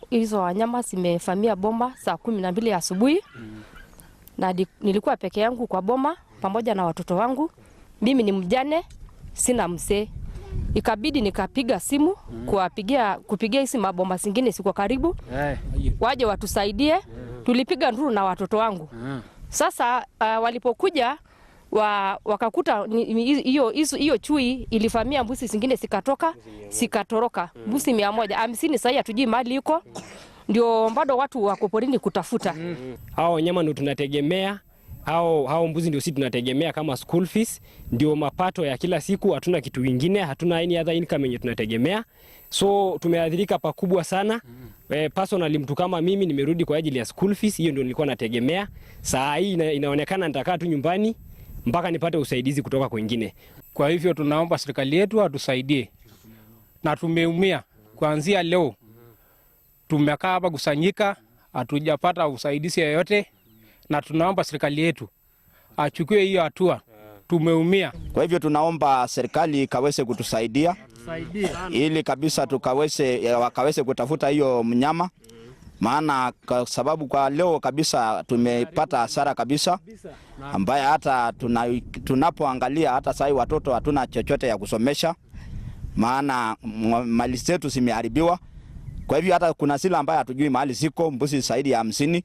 Hizo wanyama zimefamia boma saa 12 asubuhi. Na nilikuwa peke yangu kwa boma pamoja na watoto wangu. Mimi ni mjane, sina mzee. Ikabidi nikapiga simu kupigia hizi maboma zingine siko karibu. Waje watusaidie. Tulipiga nduru na watoto wangu. Sasa walipokuja wakakuta hiyo chui ilifamia mbuzi zingine sikatoroka. Mbuzi 150 sasa hatujui mahali iko. Ndio bado watu wako porini kutafuta. Hao wanyama ndio tunategemea. Hao mbuzi ndio sisi tunategemea kama school fees, ndio mapato ya kila siku, hatuna kitu kingine, hatuna any other income yenye tunategemea. So tumeathirika pakubwa sana. Personally mtu kama mimi nimerudi kwa ajili ya school fees, hiyo ndio nilikuwa nategemea. Saa hii inaonekana nitakaa tu nyumbani mpaka nipate usaidizi kutoka kwingine. Kwa hivyo tunaomba serikali yetu atusaidie. Na tumeumia kuanzia leo. Tumekaa hapa kusanyika, hatujapata usaidizi yoyote, na tunaomba serikali yetu achukue hiyo hatua. Tumeumia. Kwa hivyo tunaomba serikali kaweze kutusaidia ili kabisa wakaweze kutafuta hiyo mnyama, maana kwa sababu kwa leo kabisa tumepata hasara kabisa, ambaye hata tunapoangalia hata sasa watoto hatuna chochote ya kusomesha, maana mali zetu zimeharibiwa. Kwa hivyo hata kuna zile ambaye hatujui mahali ziko, mbuzi zaidi ya 50